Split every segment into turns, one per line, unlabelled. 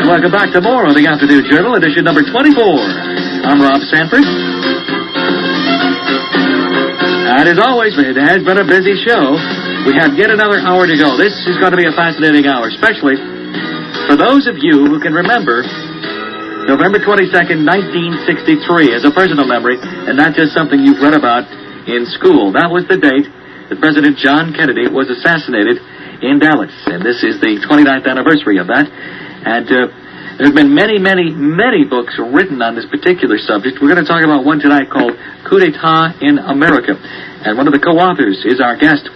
welcome back to more of the Afternoon Journal, edition number 24. I'm Rob Sanford. And as always, it has been a busy show. We have yet another hour to go. This is going to be a fascinating hour, especially for those of you who can remember November 22nd, 1963 as a personal memory, and not just something you've read about in school. That was the date that President John Kennedy was assassinated in Dallas, and this is the 29th anniversary of that. And there's been many, many, many books written on this particular subject. We're going to talk about one tonight called Coup d'etat in America. And one of the co-authors is our guest.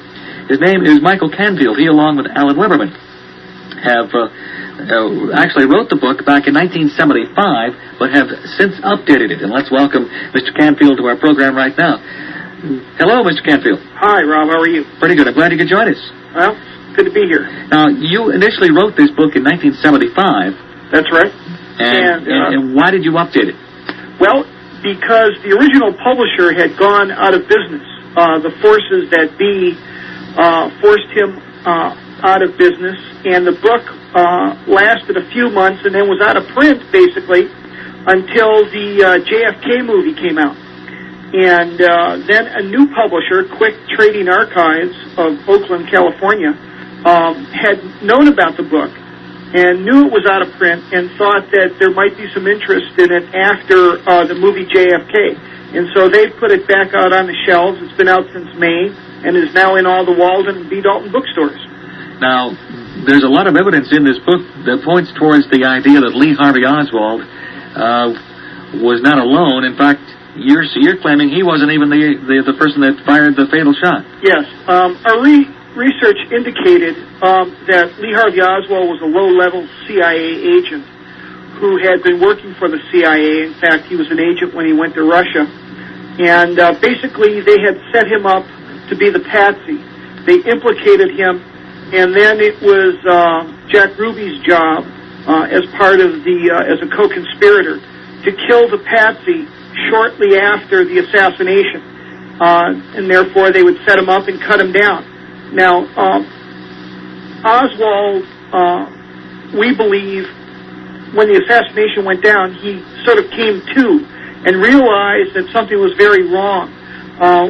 His name is Michael Canfield. He, along with Alan Weberman, have actually wrote the book back in 1975, but have since updated it. And let's welcome Mr. Canfield to our program right now. Hello, Mr. Canfield.
Hi, Rob. How are you?
Pretty good. I'm glad you could join us.
Well, good to be here.
Now, you initially wrote this book in 1975.
That's right.
And why did you update it?
Well, because the original publisher had gone out of business. The forces that be forced him out of business, and the book lasted a few months and then was out of print, basically, until the JFK movie came out. And then a new publisher, Quick Trading Archives of Oakland, California, had known about the book and knew it was out of print and thought that there might be some interest in it after the movie JFK. And so they put it back out on the shelves. It's been out since May and is now in all the Walden and B. Dalton bookstores. Now,
there's a lot of evidence in this book that points towards the idea that Lee Harvey Oswald was not alone. In fact, you're claiming he wasn't even the person that fired the fatal shot.
Yes. Our research indicated that Lee Harvey Oswald was a low-level CIA agent who had been working for the CIA. In fact, he was an agent when he went to Russia. And basically, they had set him up to be the patsy. They implicated him, and then it was Jack Ruby's job as part of as a co-conspirator to kill the patsy shortly after the assassination. And therefore, they would set him up and cut him down. Now, Oswald, we believe, when the assassination went down, he sort of came to and realized that something was very wrong.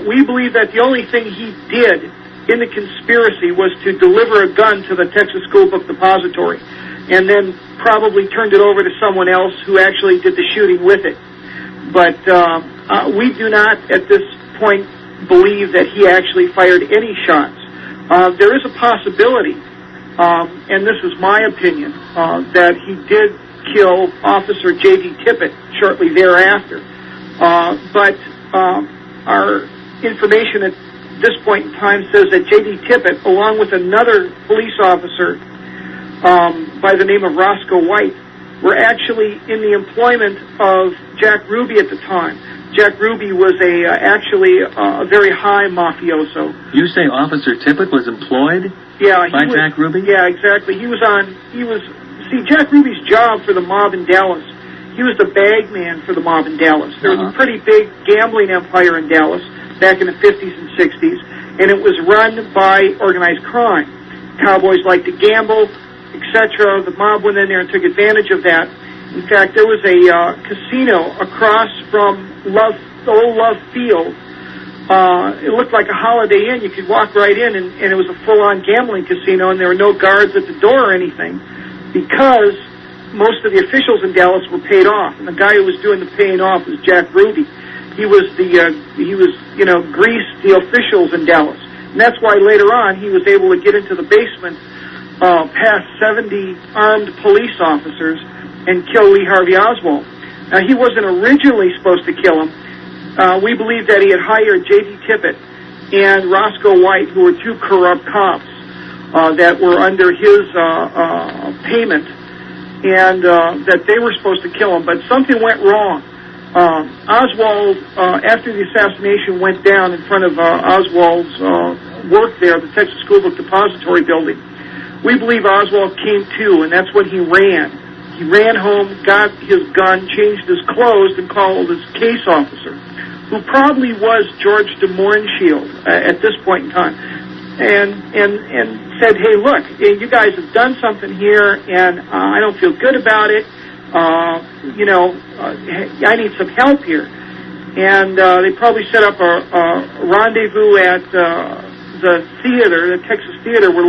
We believe that the only thing he did in the conspiracy was to deliver a gun to the Texas School Book Depository and then probably turned it over to someone else who actually did the shooting with it. But we do not, at this point, believe that he actually fired any shots. There is a possibility, and this is my opinion, that he did kill Officer J.D. Tippett shortly thereafter. But our information at this point in time says that J.D. Tippett, along with another police officer by the name of Roscoe White, were actually in the employment of Jack Ruby at the time. Jack Ruby was actually a very high mafioso.
You say Officer Tippett was employed by Jack Ruby?
Yeah, exactly. See, Jack Ruby's job for the mob in Dallas, he was the bag man for the mob in Dallas. There was a pretty big gambling empire in Dallas back in the 50s and 60s, and it was run by organized crime. Cowboys liked to gamble, etc. The mob went in there and took advantage of that. In fact, there was a casino across from old Love Field. It looked like a Holiday Inn. You could walk right in, and it was a full-on gambling casino, and there were no guards at the door or anything because most of the officials in Dallas were paid off, and the guy who was doing the paying off was Jack Ruby. He was greased the officials in Dallas, and that's why later on he was able to get into the basement past 70 armed police officers and kill Lee Harvey Oswald. Now, he wasn't originally supposed to kill him. We believe that he had hired J.D. Tippett and Roscoe White, who were two corrupt cops that were under his payment, and that they were supposed to kill him. But something went wrong. Oswald, after the assassination went down in front of Oswald's work there, the Texas School Book Depository building, we believe Oswald came to, and that's when he ran. He ran home, got his gun, changed his clothes, and called his case officer, who probably was George de Mohrenschildt at this point in time. said, hey, look, you guys have done something here, and I don't feel good about it. I need some help here. And they probably set up a rendezvous at the theater, the Texas Theater, where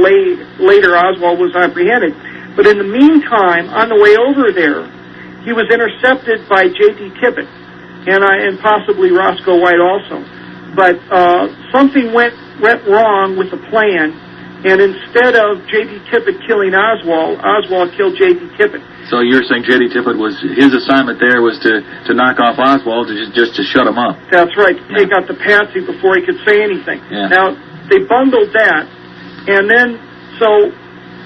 later Oswald was apprehended. But in the meantime, on the way over there, he was intercepted by J.D. Tippit and possibly Roscoe White also. But something went wrong with the plan, and instead of J.D. Tippit killing Oswald, Oswald killed J.D. Tippit.
So you're saying J.D. Tippit was, his assignment there was to knock off Oswald, just to shut him up.
That's right, to take out the patsy before he could say anything.
Yeah.
Now, they bundled that, and then,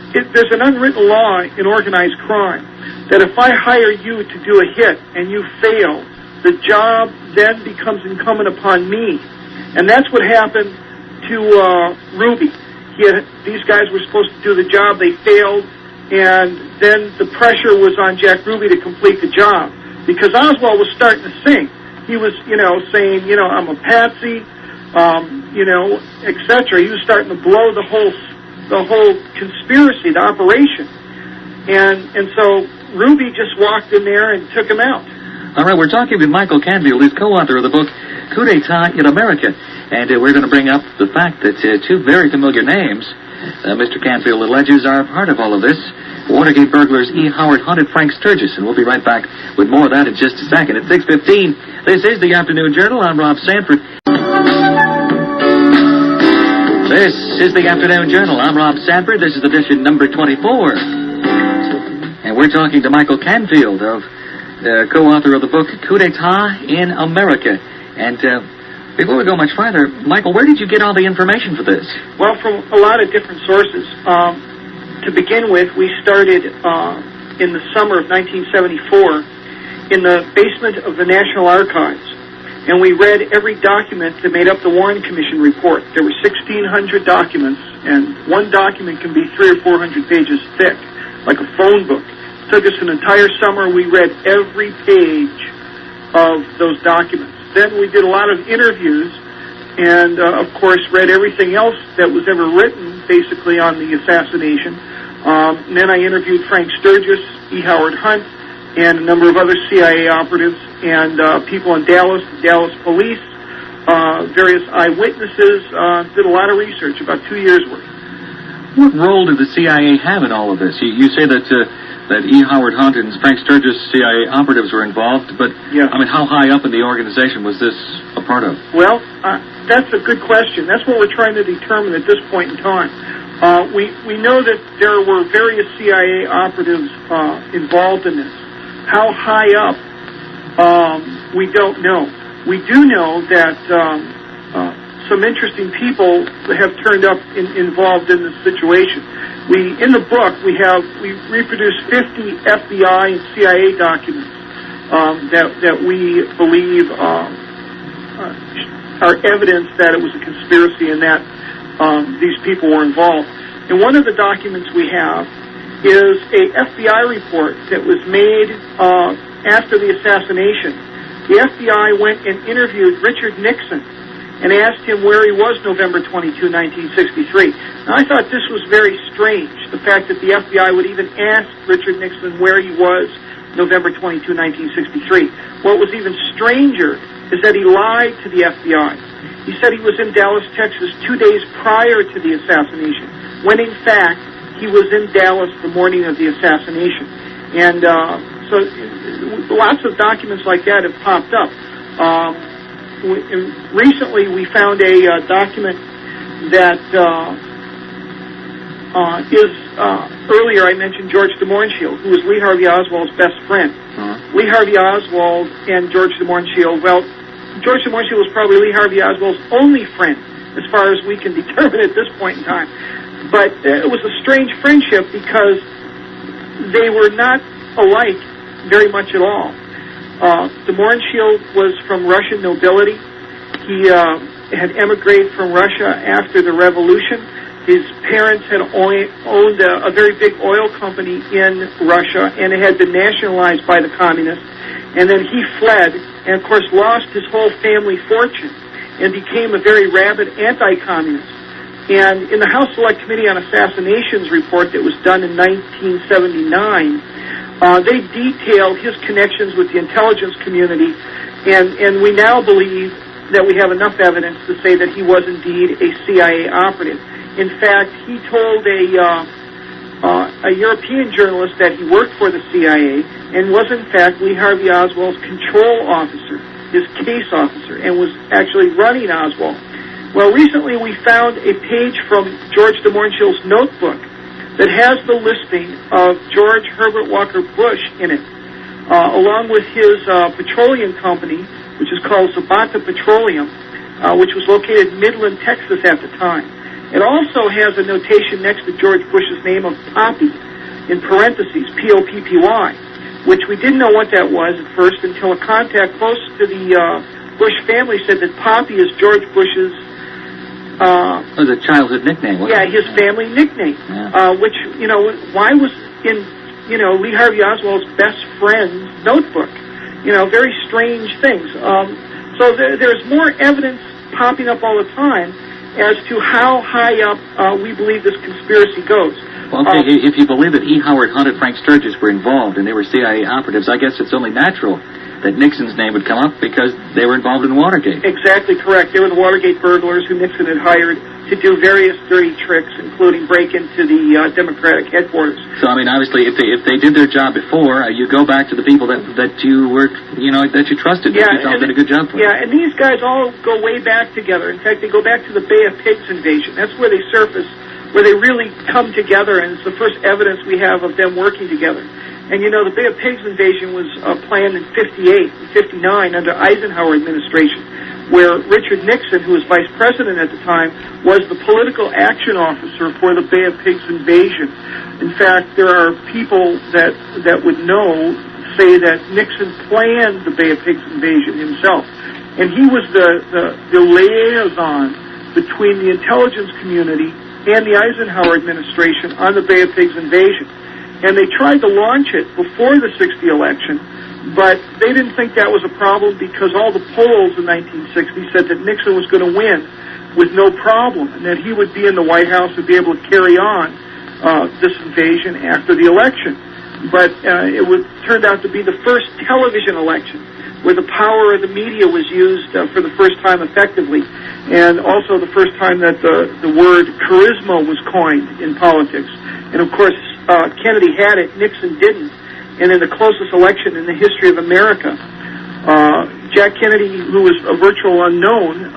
there's an unwritten law in organized crime that if I hire you to do a hit and you fail, the job then becomes incumbent upon me. And that's what happened to Ruby. These guys were supposed to do the job, they failed, and then the pressure was on Jack Ruby to complete the job, because Oswald was starting to sink. He was, saying, I'm a patsy, etc. He was starting to blow the whole conspiracy, the operation, and so Ruby just walked in there and took him out.
All right, we're talking with Michael Canfield, who's co-author of the book Coup d'etat in America, and we're going to bring up the fact that two very familiar names, Mr. Canfield alleges, are part of all of this. Watergate burglars E. Howard Hunt and Frank Sturgis, and we'll be right back with more of that in just a second. At 6:15, this is the Afternoon Journal. I'm Rob Sanford. This is the Afternoon Journal. I'm Rob Sanford. This is edition number 24. And we're talking to Michael Canfield, co-author of the book Coup d'etat in America. And before we go much farther, Michael, where did you get all the information for this?
Well, from a lot of different sources. To begin with, we started in the summer of 1974 in the basement of the National Archives, and we read every document that made up the Warren Commission report. There were 1,600 documents, and one document can be 300 or 400 pages thick, like a phone book. It took us an entire summer. We read every page of those documents. Then we did a lot of interviews, and of course read everything else that was ever written basically on the assassination. And then I interviewed Frank Sturgis, E. Howard Hunt, and a number of other CIA operatives and people in Dallas, the Dallas police, various eyewitnesses, did a lot of research, about 2 years worth.
What role did the CIA have in all of this? You say that E. Howard Hunt and Frank Sturgis CIA operatives were involved, but
yes.
I mean, how high up in the organization was this a part of?
Well, that's a good question. That's what we're trying to determine at this point in time. We know that there were various CIA operatives involved in this. How high up, we don't know. We do know that some interesting people have turned up involved in this situation. In the book, we reproduced 50 FBI and CIA documents that we believe are evidence that it was a conspiracy and that these people were involved. And one of the documents we have is a FBI report that was made after the assassination. The FBI went and interviewed Richard Nixon and asked him where he was November 22, 1963. Now, I thought this was very strange, the fact that the FBI would even ask Richard Nixon where he was November 22, 1963. What was even stranger is that he lied to the FBI. He said he was in Dallas, Texas 2 days prior to the assassination, when in fact he was in Dallas the morning of the assassination. And so lots of documents like that have popped up. Recently, we found a document that is earlier I mentioned George de Mohrenschildt, who was Lee Harvey Oswald's best friend. Lee Harvey Oswald and George de Mohrenschildt, well, George de Mohrenschildt was probably Lee Harvey Oswald's only friend, as far as we can determine at this point in time. But it was a strange friendship because they were not alike very much at all. De Mohrenschildt was from Russian nobility. He had emigrated from Russia after the revolution. His parents had owned a very big oil company in Russia, and it had been nationalized by the communists. And then he fled, and of course lost his whole family fortune, and became a very rabid anti-communist. And in the House Select Committee on Assassinations report that was done in 1979, they detailed his connections with the intelligence community, and we now believe that we have enough evidence to say that he was indeed a CIA operative. In fact, he told a European journalist that he worked for the CIA and was in fact Lee Harvey Oswald's control officer, his case officer, and was actually running Oswald. Well, recently we found a page from George de Montchil's notebook that has the listing of George Herbert Walker Bush in it, along with his petroleum company, which is called Zabata Petroleum, which was located in Midland, Texas at the time. It also has a notation next to George Bush's name of Poppy, in parentheses, P-O-P-P-Y, which we didn't know what that was at first until a contact close to the Bush family said that Poppy is George Bush's
it was a childhood nickname, wasn't it?
his family nickname, which, why was in, Lee Harvey Oswald's best friend's notebook? Very strange things. So there's more evidence popping up all the time as to how high up we believe this conspiracy goes.
Well, okay, if you believe that E. Howard Hunt and Frank Sturgis were involved and they were CIA operatives, I guess it's only natural that Nixon's name would come up because they were involved in Watergate.
Exactly correct. They were the Watergate burglars who Nixon had hired to do various dirty tricks, including break into the Democratic headquarters.
So, I mean, obviously, if they did their job before, you go back to the people that you were, that you trusted.
Yeah,
that you thought did a good job for.
Yeah, and these guys all go way back together. In fact, they go back to the Bay of Pigs invasion. That's where they surface, where they really come together, and it's the first evidence we have of them working together. And the Bay of Pigs invasion was planned in 58 and 59 under Eisenhower administration, where Richard Nixon, who was vice president at the time, was the political action officer for the Bay of Pigs invasion. In fact, there are people that would say that Nixon planned the Bay of Pigs invasion himself. And he was the liaison between the intelligence community and the Eisenhower administration on the Bay of Pigs invasion. And they tried to launch it before the 60 election, but they didn't think that was a problem because all the polls in 1960 said that Nixon was going to win with no problem, and that he would be in the White House and be able to carry on this invasion after the election. But it turned out to be the first television election where the power of the media was used for the first time effectively, and also the first time that the word charisma was coined in politics. And of course, Kennedy had it, Nixon didn't. And in the closest election in the history of America, Jack Kennedy, who was a virtual unknown,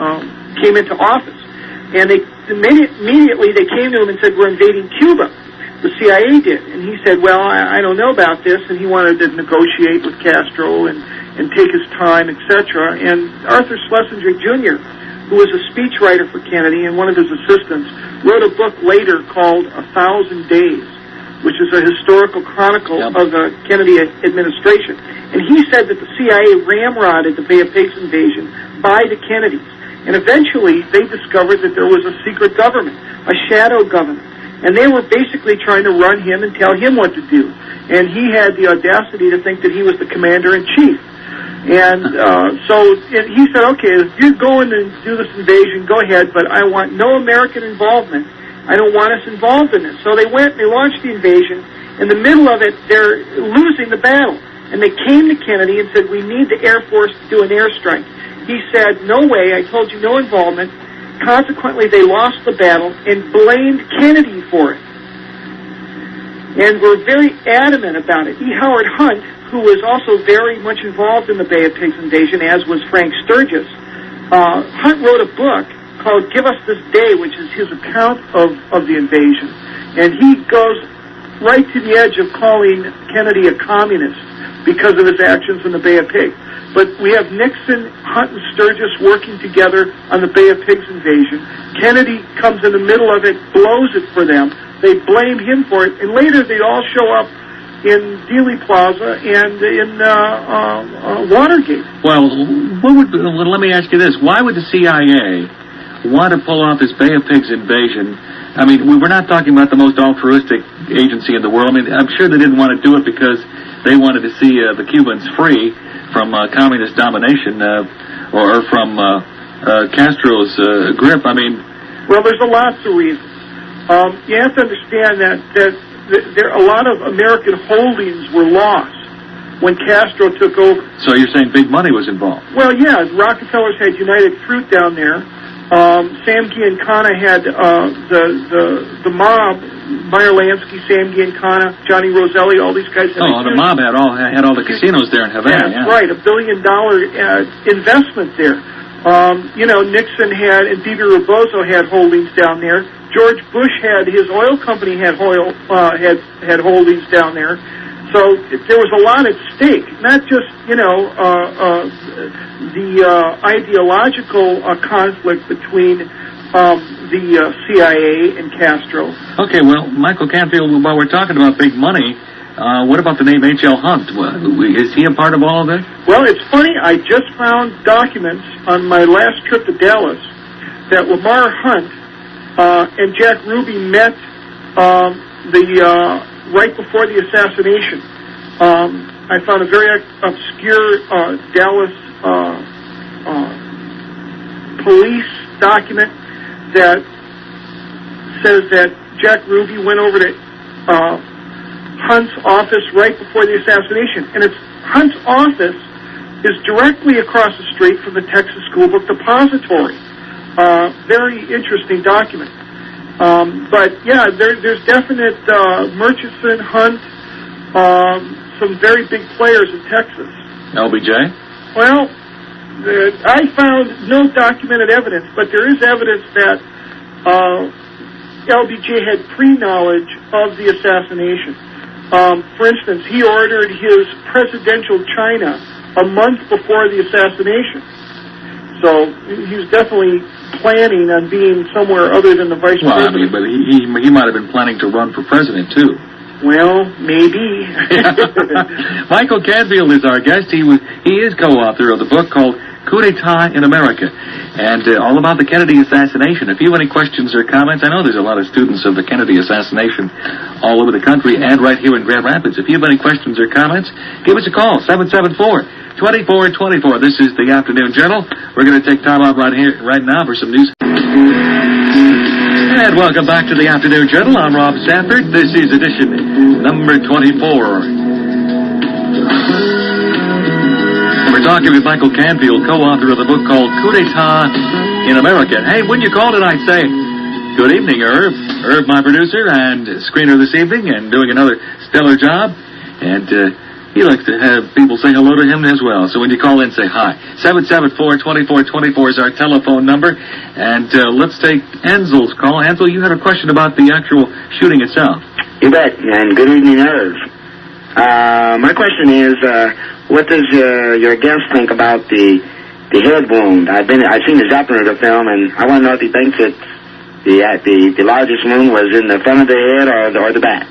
came into office. And immediately they came to him and said, "We're invading Cuba." The CIA did. And he said, "Well, I don't know about this." And he wanted to negotiate with Castro and take his time, etc. And Arthur Schlesinger Jr., who was a speechwriter for Kennedy and one of his assistants, wrote a book later called 1,000 Days, which is a historical chronicle of the Kennedy administration. And he said that the CIA ramrodded the Bay of Pigs invasion by the Kennedys. And eventually they discovered that there was a secret government, a shadow government. And they were basically trying to run him and tell him what to do. And he had the audacity to think that he was the commander-in-chief. And so he said, "Okay, if you're going to do this invasion, go ahead, but I want no American involvement. I don't want us involved in this." So they launched the invasion. In the middle of it, they're losing the battle. And they came to Kennedy and said, "We need the Air Force to do an airstrike." He said, "No way, I told you no involvement." Consequently, they lost the battle and blamed Kennedy for it. And were very adamant about it. E. Howard Hunt, who was also very much involved in the Bay of Pigs invasion, as was Frank Sturgis, Hunt wrote a book called "Give Us This Day," which is his account of the invasion. And he goes right to the edge of calling Kennedy a communist because of his actions in the Bay of Pigs. But we have Nixon, Hunt, and Sturgis working together on the Bay of Pigs invasion. Kennedy comes in the middle of it, blows it for them. They blame him for it. And later they all show up in Dealey Plaza and in Watergate.
Well, let me ask you this. Why would the CIA want to pull off this Bay of Pigs invasion? I mean, we're not talking about the most altruistic agency in the world. I mean, I'm sure they didn't want to do it because they wanted to see the Cubans free from communist domination or from Castro's grip. I mean,
Well, there's lots of reasons. You have to understand that there a lot of American holdings were lost when Castro took over.
So you're saying big money was involved?
Well, yeah. Rockefellers had United Fruit down there. Sam Giancana had the mob. Meyer Lansky, Sam Giancana, Johnny Roselli, all these guys.
The mob had all the casinos there in Havana.
That's right, $1 billion investment there. Nixon had, and Bibi Rebozo had holdings down there. George Bush had, his oil company had holdings down there. So there was a lot at stake, not just, the ideological conflict between the CIA and Castro.
Okay, well, Michael Canfield, while we're talking about big money, what about the name H.L. Hunt? Is he a part of all of this?
Well, it's funny. I just found documents on my last trip to Dallas that Lamar Hunt and Jack Ruby met right before the assassination. I found a very obscure Dallas police document that says that Jack Ruby went over to Hunt's office right before the assassination. And Hunt's office is directly across the street from the Texas School Book Depository. Very interesting document. But, yeah, there's definite Murchison, Hunt, some very big players in Texas.
LBJ?
Well, I found no documented evidence, but there is evidence that LBJ had pre-knowledge of the assassination. For instance, he ordered his presidential china a month before the assassination. So he was definitely planning on being somewhere other than the vice president.
I mean, but he might have been planning to run for president, too.
Well, maybe.
Michael Canfield is our guest. He is co-author of the book called Coup d'etat in America, and all about the Kennedy assassination. If you have any questions or comments, I know there's a lot of students of the Kennedy assassination all over the country and right here in Grand Rapids. If you have any questions or comments, give us a call, 774-2424. This is the Afternoon Journal. We're going to take time out right now for some news. And welcome back to the Afternoon Journal. I'm Rob Sanford. This is edition number 24. We're talking with Michael Canfield, co-author of the book called Coup d'etat in America. Hey, when you called it, I'd say, good evening, Irv. Irv, my producer and screener this evening, and doing another stellar job. And he likes to have people say hello to him as well. So when you call in, say hi. 774-2424 is our telephone number. And let's take Ansel's call. Ansel, you had a question about the actual shooting itself.
You bet, and good evening, Irv. My question is, what does your guest think about the head wound? I've seen the Zapruder film, and I want to know if he thinks that the largest wound was in the front of the head or the back.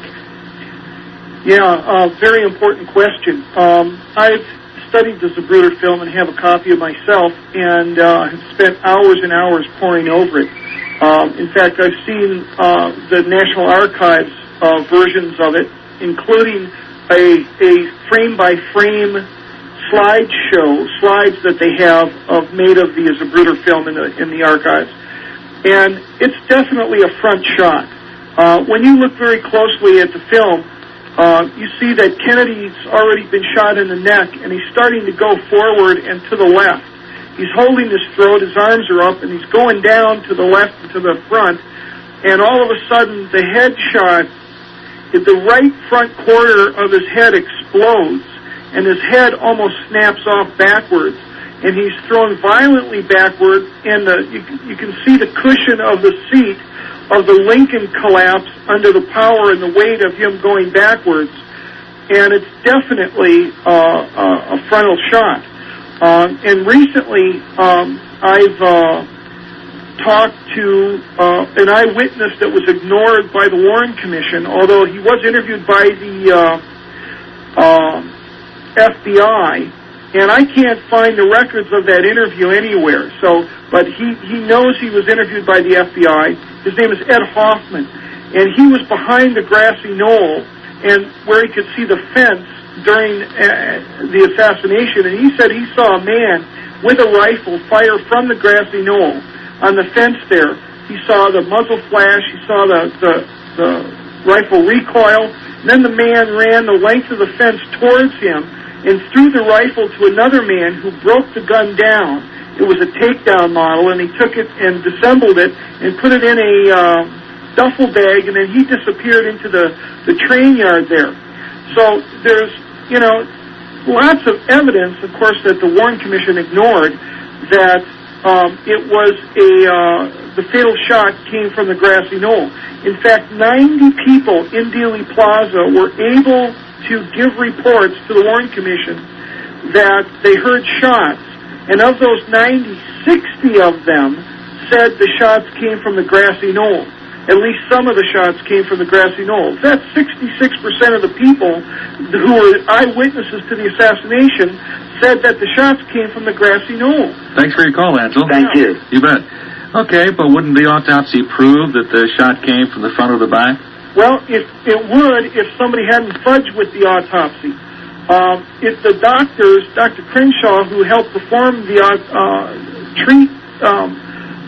Yeah, very important question. I've studied the Zapruder film and have a copy of myself, and have spent hours and hours poring over it. In fact, I've seen the National Archives versions of it, including a frame-by-frame slides that they have made of the Zapruder film in the archives. And it's definitely a front shot. When you look very closely at the film, you see that Kennedy's already been shot in the neck, and he's starting to go forward and to the left. He's holding his throat, his arms are up, and he's going down to the left and to the front. And all of a sudden, the headshot, the right front quarter of his head explodes, and his head almost snaps off backwards, and he's thrown violently backward, and you can see the cushion of the seat of the Lincoln collapse under the power and the weight of him going backwards, and it's definitely a frontal shot. And recently, I've talked to an eyewitness that was ignored by the Warren Commission, although he was interviewed by the FBI, and I can't find the records of that interview anywhere. But he knows he was interviewed by the FBI. His name is Ed Hoffman, and he was behind the grassy knoll, and where he could see the fence during the assassination, and he said he saw a man with a rifle fire from the grassy knoll on the fence there he saw the muzzle flash, he saw the rifle recoil, and then the man ran the length of the fence towards him and threw the rifle to another man who broke the gun down. It was a takedown model, and he took it and disassembled it and put it in a duffel bag, and then he disappeared into the train yard there. So there's, lots of evidence, of course, that the Warren Commission ignored, that it was the fatal shot came from the grassy knoll. In fact, 90 people in Dealey Plaza were able to give reports to the Warren Commission that they heard shots, and of those 90, 60 of them said the shots came from the grassy knoll. At least some of the shots came from the grassy knoll. That's 66% of the people who were eyewitnesses to the assassination said that the shots came from the grassy knoll.
Thanks for your call, Ansel.
Thank you.
You bet. Okay, but wouldn't the autopsy prove that the shot came from the front or the back?
Well, it would if somebody hadn't fudged with the autopsy. If the doctors, Dr. Crenshaw, who helped perform treat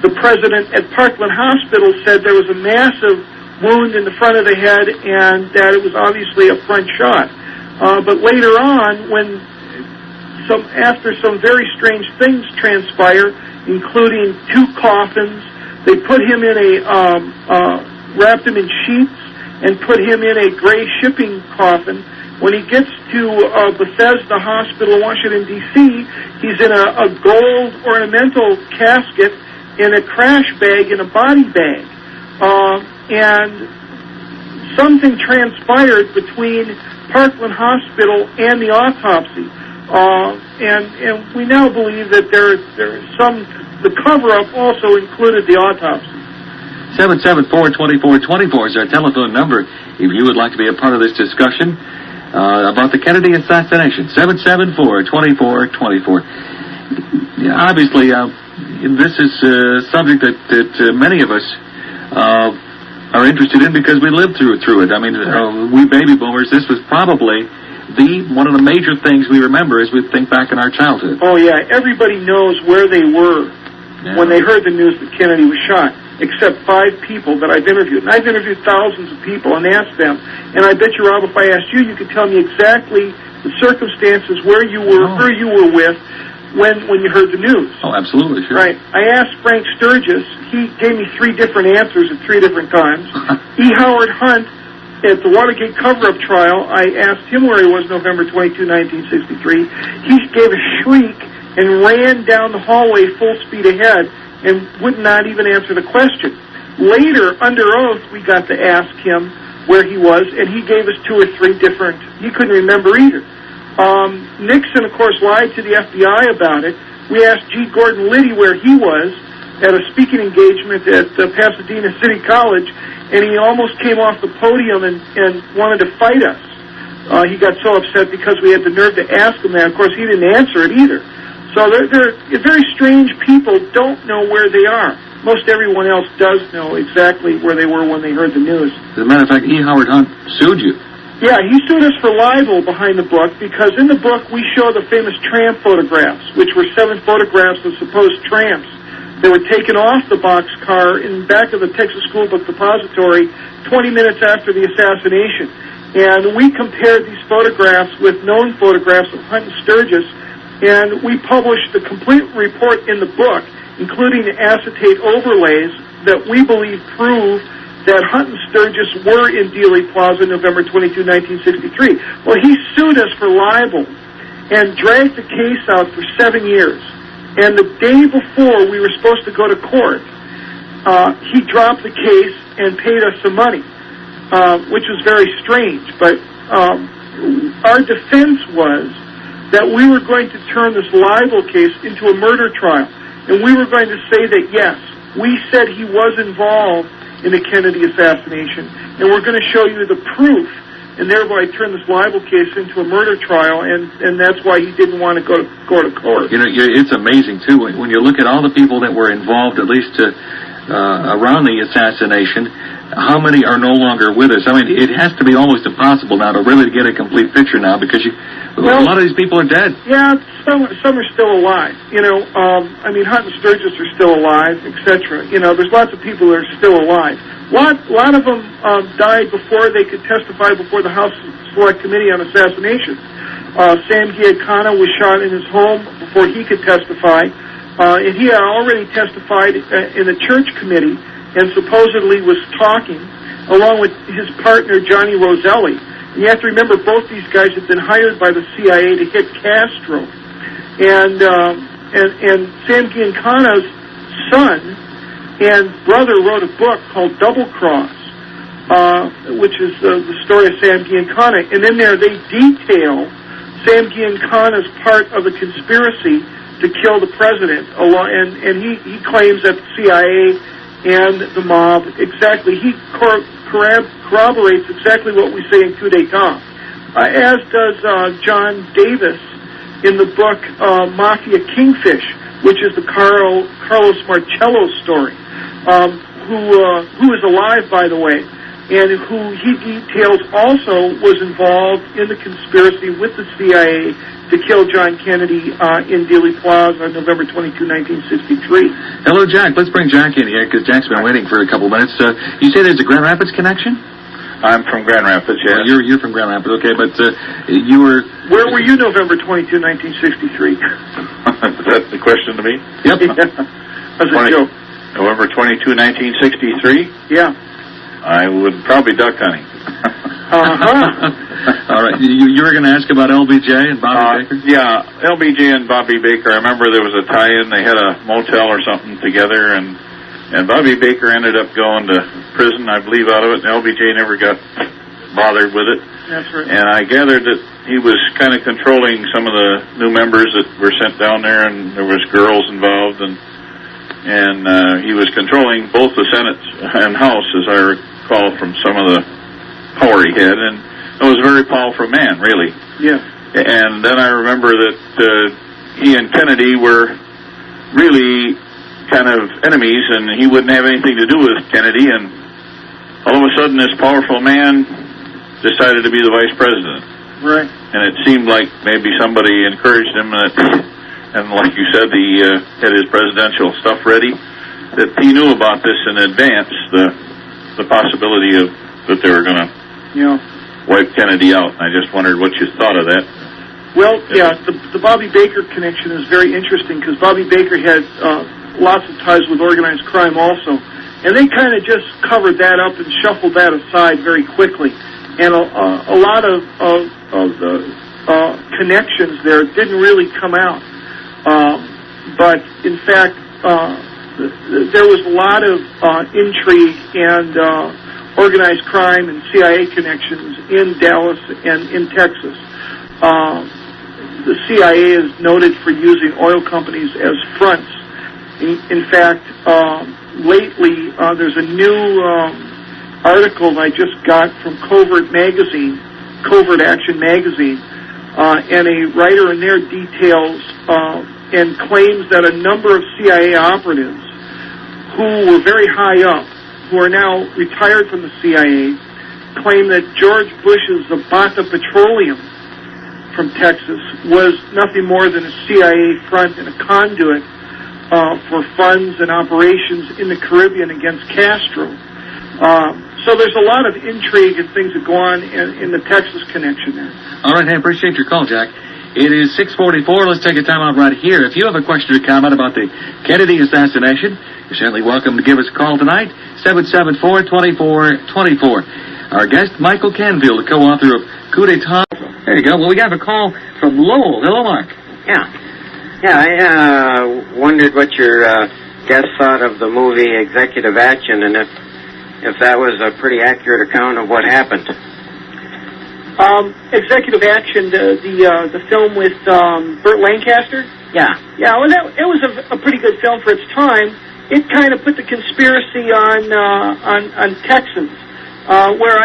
the president at Parkland Hospital, said there was a massive wound in the front of the head and that it was obviously a front shot. But later on, after some very strange things transpire, including 2 coffins, they put him in wrapped him in sheets and put him in a gray shipping coffin. When he gets to Bethesda Hospital in Washington, D.C., he's in a gold ornamental casket in a crash bag, in a body bag. And something transpired between Parkland Hospital and the autopsy. And we now believe that the cover-up also included the autopsy.
774-2424 is our telephone number if you would like to be a part of this discussion about the Kennedy assassination. 774-2424. Obviously, this is a subject that many of us are interested in because we lived through it. I mean, we baby boomers, this was probably one of the major things we remember as we think back in our childhood.
Oh, yeah. Everybody knows where they were when they heard the news that Kennedy was shot, except 5 people that I've interviewed. And I've interviewed thousands of people and asked them. And I bet you, Rob, if I asked you, you could tell me exactly the circumstances, where you were, who you were with when you heard the news.
Oh, absolutely, sure.
Right. I asked Frank Sturgis. He gave me 3 different answers at 3 different times. E. Howard Hunt, at the Watergate cover-up trial, I asked him where he was November 22, 1963. He gave a shriek and ran down the hallway full speed ahead and would not even answer the question. Later, under oath, we got to ask him where he was, and he gave us 2 or 3 different. He couldn't remember either. Nixon, of course, lied to the FBI about it. We asked G. Gordon Liddy where he was at a speaking engagement at Pasadena City College, and he almost came off the podium and wanted to fight us. He got so upset because we had the nerve to ask him that. Of course, he didn't answer it either. So they're very strange people, don't know where they are. Most everyone else does know exactly where they were when they heard the news.
As a matter of fact, E. Howard Hunt sued you.
Yeah, he sued us for libel behind the book because in the book we show the famous tramp photographs, which were 7 photographs of supposed tramps. They were taken off the boxcar in back of the Texas School Book Depository 20 minutes after the assassination. And we compared these photographs with known photographs of Hunt and Sturgis, and we published the complete report in the book, including the acetate overlays that we believe prove that Hunt and Sturgis were in Dealey Plaza November 22, 1963. Well, he sued us for libel and dragged the case out for 7 years. And the day before we were supposed to go to court, he dropped the case and paid us some money, which was very strange. But our defense was that we were going to turn this libel case into a murder trial. And we were going to say that, yes, we said he was involved in the Kennedy assassination, and we're going to show you the proof, and thereby turn this libel case into a murder trial, and that's why he didn't want to go to court.
You know, it's amazing, too, when you look at all the people that were involved, at least around the assassination, how many are no longer with us? I mean, it has to be almost impossible now to really get a complete picture now, because a lot of these people are dead.
Yeah, some are still alive. I mean, Hunt and Sturgis are still alive, etc. There's lots of people that are still alive. A lot of them died before they could testify before the House Select Committee on Assassination. Sam Giancana was shot in his home before he could testify, and he had already testified in the church committee and supposedly was talking along with his partner Johnny Roselli. And you have to remember, both these guys had been hired by the CIA to hit Castro, and Sam Giancana's son and brother wrote a book called Double Cross, which is the story of Sam Giancana. And in there they detail Sam Giancana's part of the conspiracy to kill the president. And he claims that the CIA and the mob, exactly, he corroborates exactly what we say in Coup d'etat, as does John Davis in the book Mafia Kingfish, which is the Carlos Marcello story, who is alive, by the way, and who he details also was involved in the conspiracy with the CIA to kill John Kennedy in Dealey Plaza on November 22, 1963.
Hello, Jack. Let's bring Jack in here, because Jack's been waiting for a couple minutes. You say there's a Grand Rapids connection?
I'm from Grand Rapids, yes.
Well, you're from Grand Rapids, okay, but you were...
Where were you November 22, 1963?
Is that the question to me?
Yep.
That's a joke.
November 22, 1963?
Yeah.
I would probably duck hunting.
Uh-huh.
All right. You were going to ask about LBJ and Bobby Baker?
Yeah, LBJ and Bobby Baker. I remember there was a tie-in. They had a motel or something together, and Bobby Baker ended up going to prison, I believe, out of it, and LBJ never got bothered with it.
That's right.
And I gathered that he was kind of controlling some of the new members that were sent down there, and there was girls involved, and he was controlling both the Senate and House, as I recall from some of the power he had, and it was a very powerful man, really.
Yeah.
And then I remember that he and Kennedy were really kind of enemies, and he wouldn't have anything to do with Kennedy, and all of a sudden this powerful man decided to be the vice president.
Right.
And it seemed like maybe somebody encouraged him, and like you said, he had his presidential stuff ready, that he knew about this in advance, the possibility of that they were going to wipe Kennedy out. I just wondered what you thought of that.
Well, yeah, the Bobby Baker connection is very interesting, because Bobby Baker had lots of ties with organized crime also, and they kind of just covered that up and shuffled that aside very quickly, and a lot of the connections there didn't really come out, but in fact there was a lot of intrigue and organized crime and CIA connections in Dallas and in Texas. The CIA is noted for using oil companies as fronts. In fact, lately there's a new article I just got from Covert Action Magazine, and a writer in there details and claims that a number of CIA operatives who were very high up, who are now retired from the CIA, claim that George Bush's Zabata Petroleum from Texas was nothing more than a CIA front and a conduit for funds and operations in the Caribbean against Castro. So there's a lot of intrigue and things that go on in the Texas connection there.
All right, I appreciate your call, Jack. It is 6:44. Let's take a time out right here. If you have a question or comment about the Kennedy assassination, you're certainly welcome to give us a call tonight, 774-2424. Our guest, Michael Canfield, the co-author of Coup d'etat. There you go. Well, we got a call from Lowell. Hello, Mark.
Yeah, I wondered what your guest thought of the movie Executive Action, and if that was a pretty accurate account of what happened.
Executive Action, the film with Burt Lancaster.
Yeah.
Well, it was a pretty good film for its time. It kind of put the conspiracy on Texans, where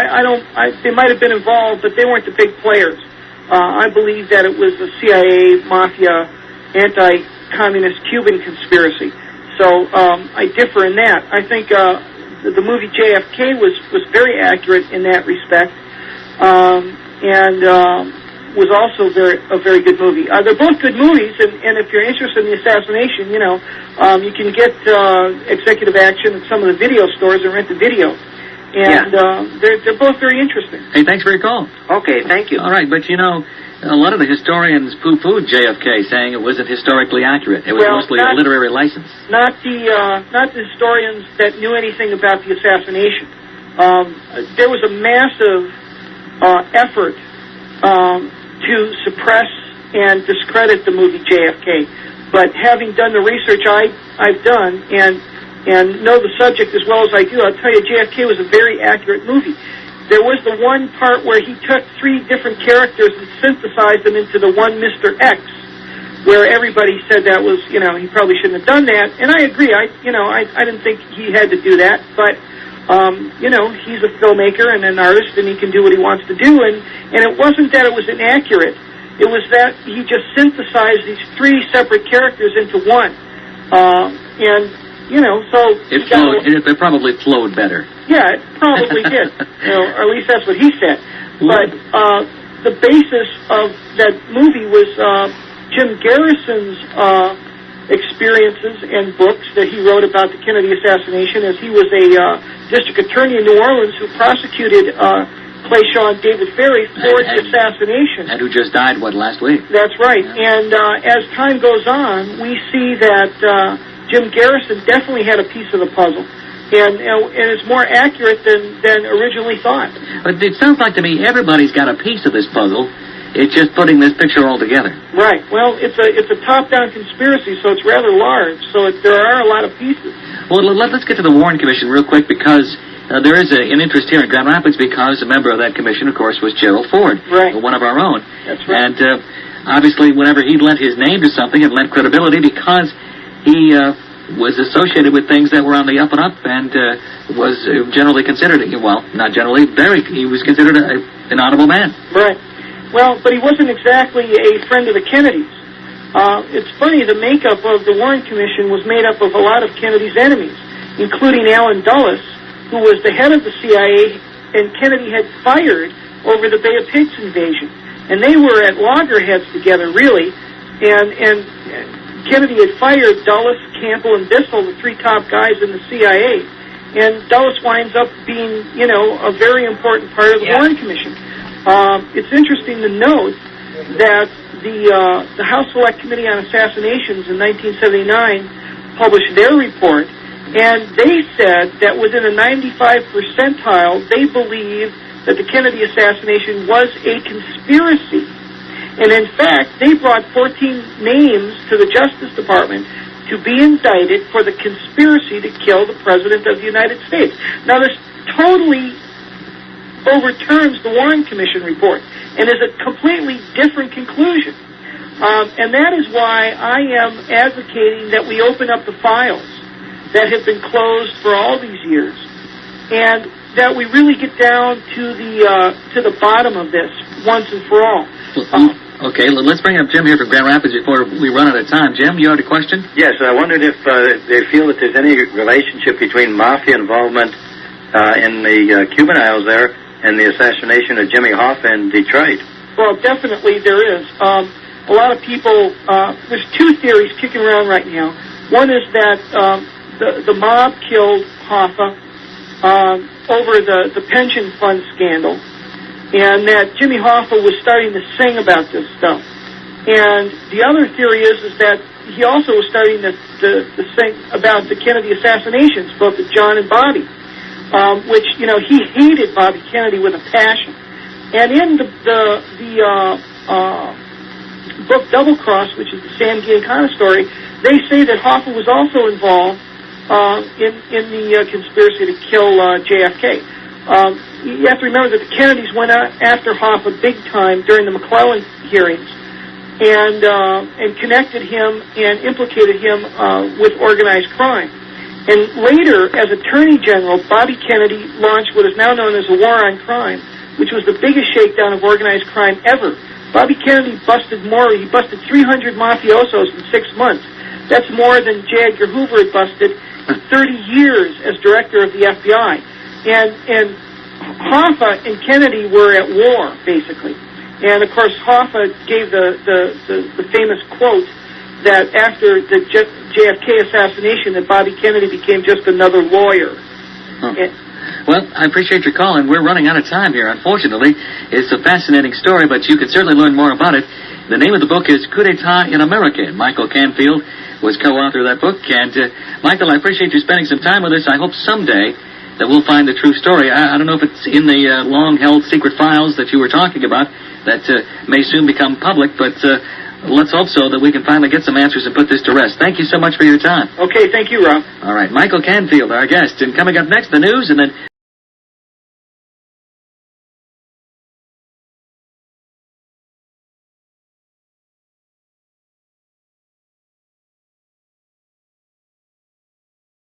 they might have been involved, but they weren't the big players. I believe that it was the CIA, mafia, anti-communist Cuban conspiracy. So I differ in that. I think the movie JFK was very accurate in that respect. And was also a very good movie. They're both good movies, and if you're interested in the assassination, you can get Executive Action at some of the video stores and rent the video. And they're both very interesting.
Hey, thanks for your call.
Okay, thank you.
All right, but a lot of the historians poo-pooed JFK, saying it wasn't historically accurate. It was mostly a literary license.
Not the historians that knew anything about the assassination. There was a massive effort to suppress and discredit the movie JFK. But having done the research I've done and know the subject as well as I do, I'll tell you, JFK was a very accurate movie. There was the one part where he took 3 different characters and synthesized them into the one Mr. X, where everybody said that was, he probably shouldn't have done that. And I agree. I didn't think he had to do that, but he's a filmmaker and an artist, and he can do what he wants to do. And it wasn't that it was inaccurate. It was that he just synthesized these 3 separate characters into one. So
it probably flowed better.
Yeah, it probably did. Or at least that's what he said. But the basis of that movie was Jim Garrison's experiences and books that he wrote about the Kennedy assassination, as he was a district attorney in New Orleans who prosecuted Clay-Shawn David Ferry for the assassination.
And who just died, last week?
That's right. Yeah. And as time goes on, we see that Jim Garrison definitely had a piece of the puzzle. And it's more accurate than originally thought.
But it sounds like to me everybody's got a piece of this puzzle. It's just putting this picture all together. Right.
Well, it's a top-down conspiracy, so it's rather large. So there are a lot of pieces.
Well, let's get to the Warren Commission real quick, because there is an interest here in Grand Rapids, because a member of that commission, of course, was Gerald Ford,
right,
one of our own.
That's right.
And obviously, whenever he lent his name to something, it lent credibility, because he was associated with things that were on the up and up, and was generally considered, not generally, he was considered an honorable man.
Right. Well, but he wasn't exactly a friend of the Kennedys. It's funny, the makeup of the Warren Commission was made up of a lot of Kennedy's enemies, including Allen Dulles, who was the head of the CIA, and Kennedy had fired over the Bay of Pigs invasion. And they were at loggerheads together, really, and Kennedy had fired Dulles, Campbell, and Bissell, the 3 top guys in the CIA, and Dulles winds up being, a very important part of the Warren Commission. It's interesting to note that the House Select Committee on Assassinations in 1979 published their report, and they said that within a 95 percentile, they believe that the Kennedy assassination was a conspiracy. And in fact, they brought 14 names to the Justice Department to be indicted for the conspiracy to kill the President of the United States. Now, this totally overturns the Warren Commission report and is a completely different conclusion. And that is why I am advocating that we open up the files that have been closed for all these years, and that we really get down to the bottom of this once and for all.
Okay, let's bring up Jim here from Grand Rapids before we run out of time. Jim, you had a question?
Yes, I wondered if they feel that there's any relationship between mafia involvement in the Cuban Isles there and the assassination of Jimmy Hoffa in Detroit.
Well, definitely there is. A lot of people, there's 2 theories kicking around right now. One is that the mob killed Hoffa over the pension fund scandal, and that Jimmy Hoffa was starting to sing about this stuff. And the other theory is that he also was starting to sing about the Kennedy assassinations, both of John and Bobby, which, he hated Bobby Kennedy with a passion. And in the book Double Cross, which is the Sam Giancana story, they say that Hoffa was also involved in the conspiracy to kill JFK. You have to remember that the Kennedys went after Hoffa big time during the McClellan hearings, and connected him and implicated him with organized crime. And later, as Attorney General, Bobby Kennedy launched what is now known as a war on crime, which was the biggest shakedown of organized crime ever. Bobby Kennedy busted 300 mafiosos in 6 months. That's more than J. Edgar Hoover had busted in 30 years as director of the FBI. And Hoffa and Kennedy were at war, basically. And, of course, Hoffa gave the famous quote that after the JFK assassination, that Bobby Kennedy became just another lawyer.
Oh. Well, I appreciate your call, and we're running out of time here, unfortunately. It's a fascinating story, but you can certainly learn more about it. The name of the book is Coup d'etat in America. Michael Canfield was co-author of that book. And, Michael, I appreciate you spending some time with us. I hope someday that we'll find the true story. I don't know if it's in the long-held secret files that you were talking about that may soon become public, but let's hope so that we can finally get some answers and put this to rest. Thank you so much for your time.
Okay, thank you, Rob.
All right, Michael Canfield, our guest. And coming up next, the news, and then